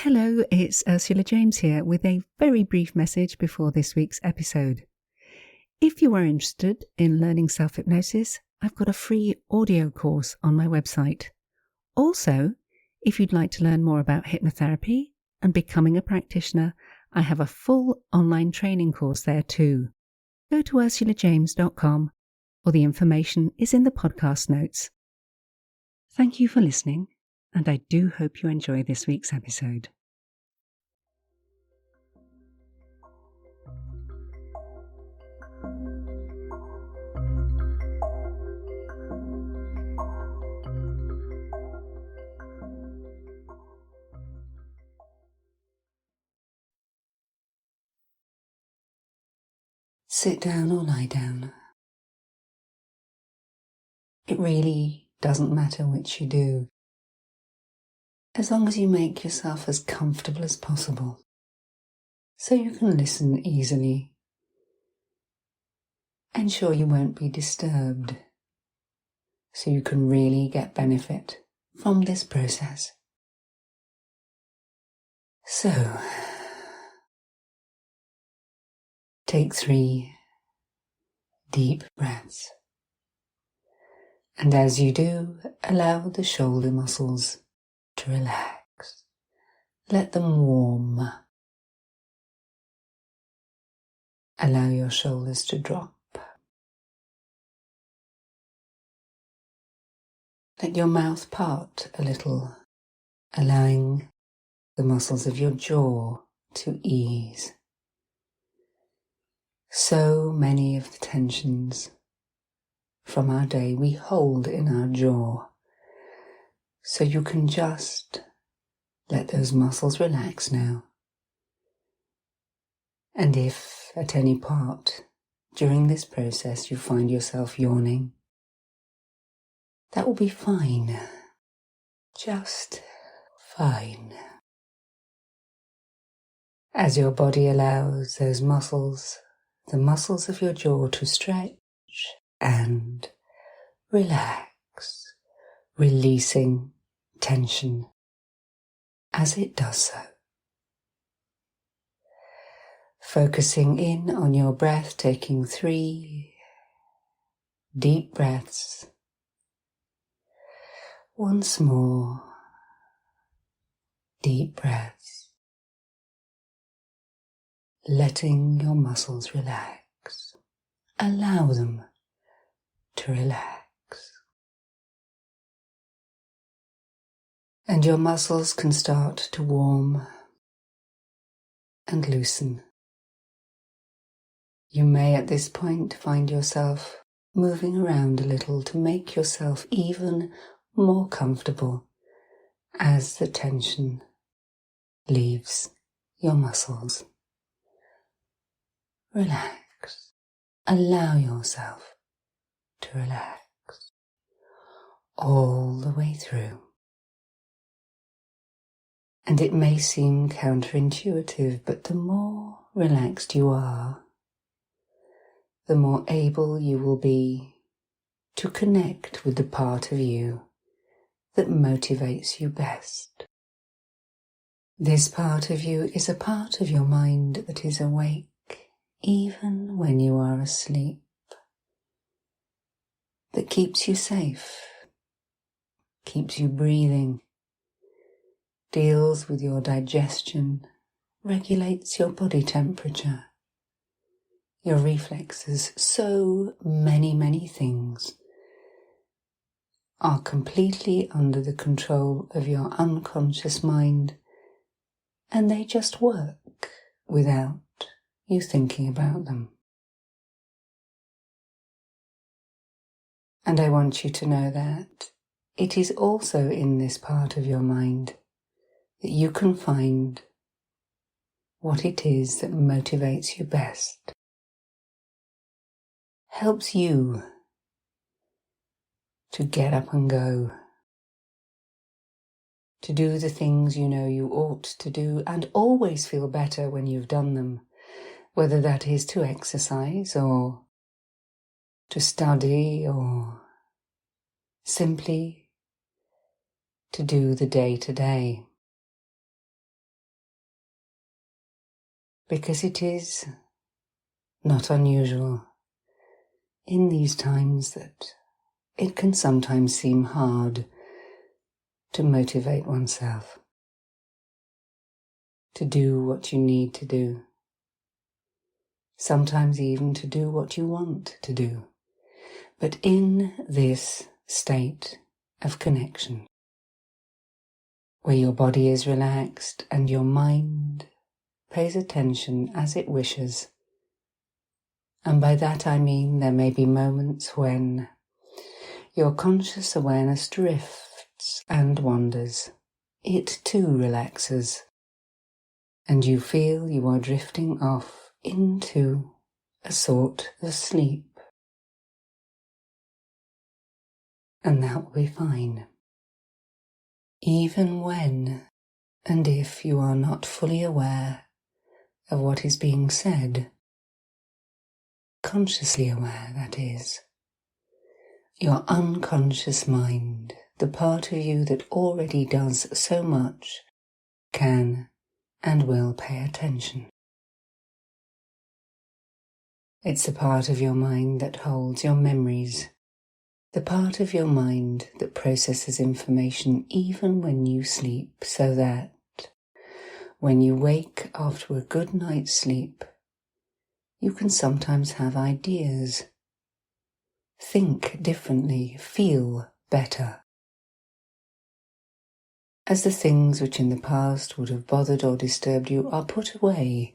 Hello, it's Ursula James here with a very brief message before this week's episode. If you are interested in learning self-hypnosis, I've got a free audio course on my website. Also, if you'd like to learn more about hypnotherapy and becoming a practitioner, I have a full online training course there too. Go to ursulajames.com, or the information is in the podcast notes. Thank you for listening, and I do hope you enjoy this week's episode. Sit down or lie down. It really doesn't matter which you do, as long as you make yourself as comfortable as possible, so you can listen easily. Ensure you won't be disturbed, so you can really get benefit from this process. So, take 3 deep breaths. And as you do, allow the shoulder muscles to relax. Let them warm. Allow your shoulders to drop. Let your mouth part a little, allowing the muscles of your jaw to ease. So many of the tensions from our day we hold in our jaw, so you can just let those muscles relax now. And if at any part during this process you find yourself yawning, that will be fine, just fine. As your body allows those muscles, the muscles of your jaw, to stretch and relax, releasing tension as it does so. Focusing in on your breath, taking 3 deep breaths. Once more, deep breaths. Letting your muscles relax. Allow them to relax. And your muscles can start to warm and loosen. You may at this point find yourself moving around a little to make yourself even more comfortable as the tension leaves your muscles. Relax. Allow yourself to relax all the way through. And it may seem counterintuitive, but the more relaxed you are, the more able you will be to connect with the part of you that motivates you best. This part of you is a part of your mind that is awake even when you are asleep, that keeps you safe, keeps you breathing, deals with your digestion, regulates your body temperature, your reflexes. So many things are completely under the control of your unconscious mind, and they just work without you thinking about them. And I want you to know that it is also in this part of your mind that you can find what it is that motivates you best, helps you to get up and go, to do the things you know you ought to do and always feel better when you've done them, whether that is to exercise or to study or simply to do the day-to-day. because it is not unusual in these times that it can sometimes seem hard to motivate oneself, to do what you need to do, sometimes even to do what you want to do. But in this state of connection, where your body is relaxed and your mind pays attention as it wishes, and by that I mean there may be moments when your conscious awareness drifts and wanders. It too relaxes, and you feel you are drifting off into a sort of sleep. And that will be fine. Even when and if you are not fully aware of what is being said, consciously aware, that is, your unconscious mind, the part of you that already does so much, can and will pay attention. It's the part of your mind that holds your memories, the part of your mind that processes information even when you sleep, so that when you wake after a good night's sleep, you can sometimes have ideas, think differently, feel better. As the things which in the past would have bothered or disturbed you are put away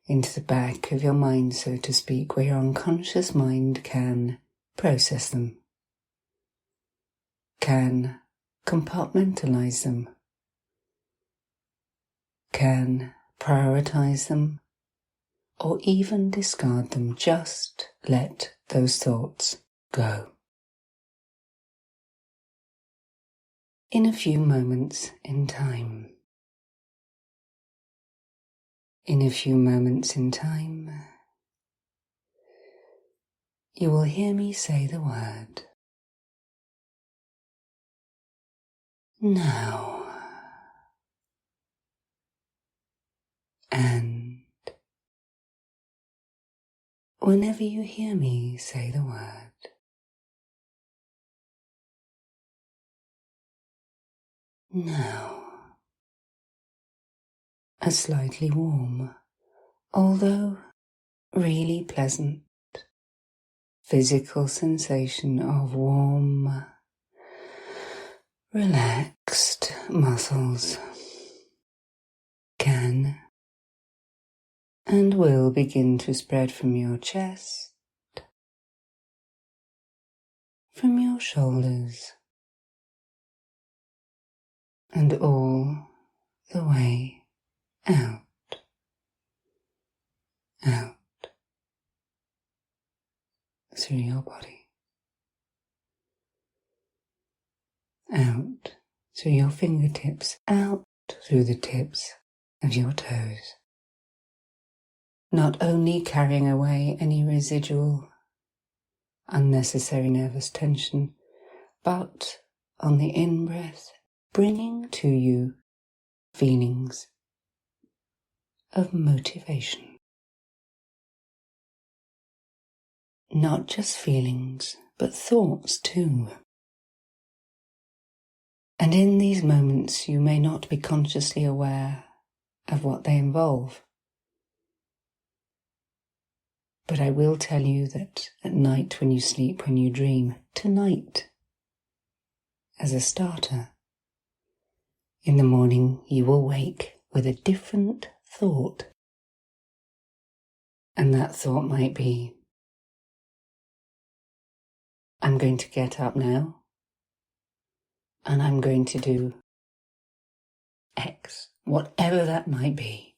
into the back of your mind, so to speak, where your unconscious mind can process them, can compartmentalize them, can prioritize them, or even discard them. Just let those thoughts go. In a few moments in time. In a few moments in time, you will hear me say the word now. And whenever you hear me say the word now, a slightly warm, although really pleasant, physical sensation of warm, relaxed muscles can and will begin to spread from your chest, from your shoulders, and all the way out, out through your body, out through your fingertips, out through the tips of your toes, not only carrying away any residual unnecessary nervous tension, but on the in-breath, bringing to you feelings of motivation. Not just feelings, but thoughts too. And in these moments you may not be consciously aware of what they involve. But I will tell you that at night when you sleep, when you dream, tonight, as a starter, in the morning you will wake with a different thought. And that thought might be, I'm going to get up now and I'm going to do X, whatever that might be.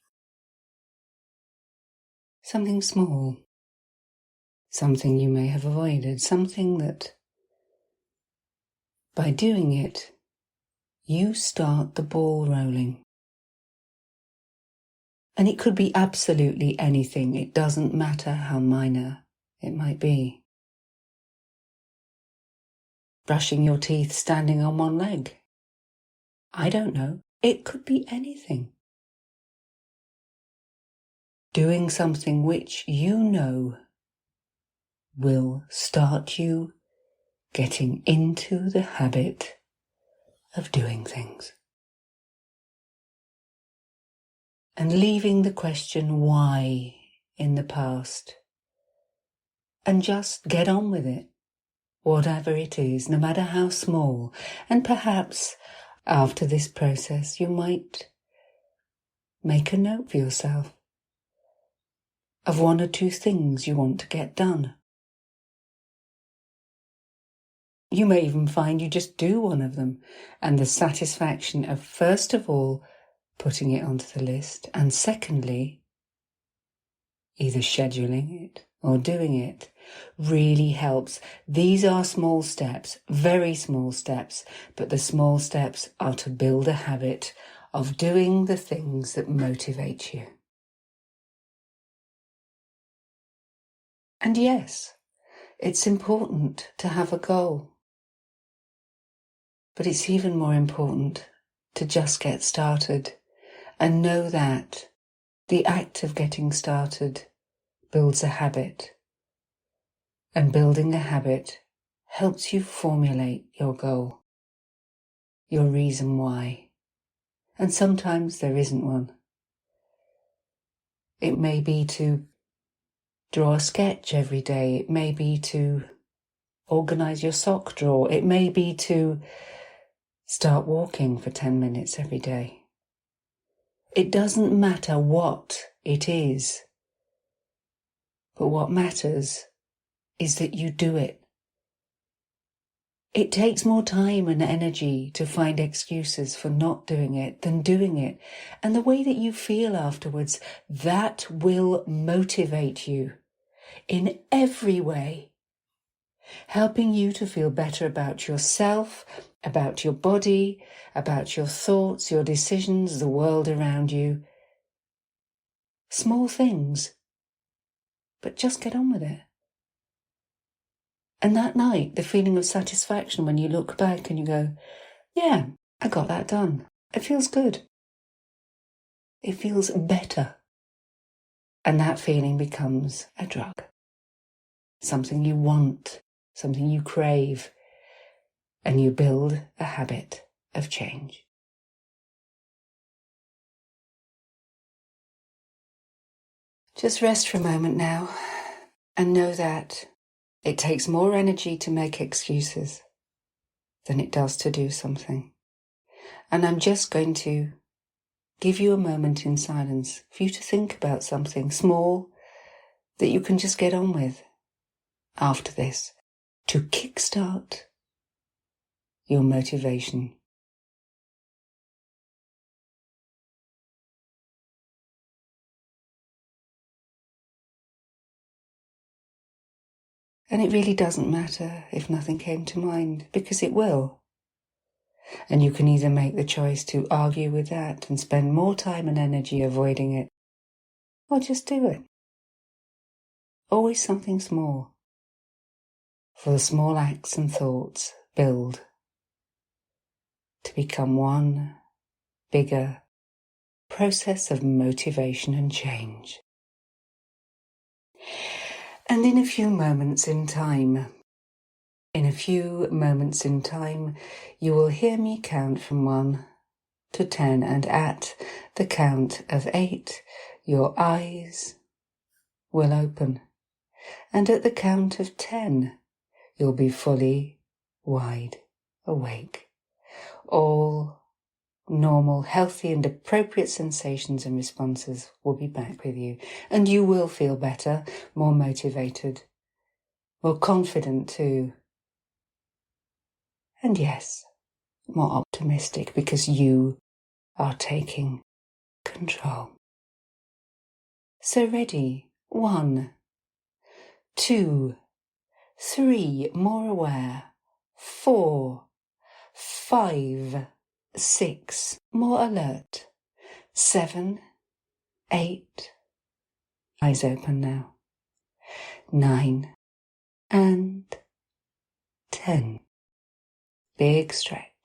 Something small, something you may have avoided, something that by doing it, you start the ball rolling. And it could be absolutely anything. It doesn't matter how minor it might be. Brushing your teeth standing on one leg. I don't know. It could be anything. doing something which you know will start you getting into the habit of doing things. And leaving the question why in the past. And just get on with it, whatever it is, no matter how small. And perhaps after this process, you might make a note for yourself of 1 or 2 things you want to get done. You may even find you just do one of them, and the satisfaction of, first of all, putting it onto the list, and secondly, either scheduling it or doing it, really helps. These are small steps, very small steps, but the small steps are to build a habit of doing the things that motivate you. And yes, it's important to have a goal. But it's even more important to just get started and know that the act of getting started builds a habit. And building a habit helps you formulate your goal, your reason why. And sometimes there isn't one. It may be to draw a sketch every day. It may be to organise your sock drawer. It may be to start walking for 10 minutes every day. It doesn't matter what it is, but what matters is that you do it. It takes more time and energy to find excuses for not doing it than doing it. And the way that you feel afterwards, that will motivate you in every way, helping you to feel better about yourself, about your body, about your thoughts, your decisions, the world around you. Small things, but just get on with it. And that night, the feeling of satisfaction when you look back and you go, yeah, I got that done. It feels good. It feels better. And that feeling becomes a drug. Something you want, something you crave, and you build a habit of change. Just rest for a moment now and know that it takes more energy to make excuses than it does to do something. And I'm just going to give you a moment in silence for you to think about something small that you can just get on with after this to kickstart your motivation. And it really doesn't matter if nothing came to mind, because it will. And you can either make the choice to argue with that and spend more time and energy avoiding it, or just do it. Always something small. For the small acts and thoughts build to become one bigger process of motivation and change. And in a few moments in time, you will hear me count from 1 to 10, and at the count of 8, your eyes will open. And at the count of 10, you'll be fully wide awake. All normal, healthy and appropriate sensations and responses will be back with you. And you will feel better, more motivated, more confident too. And yes, more optimistic, because you are taking control. So ready? 1, 2, 3, more aware. 4, 5, 6, more alert. 7, 8, eyes open now. 9 and 10. Big stretch.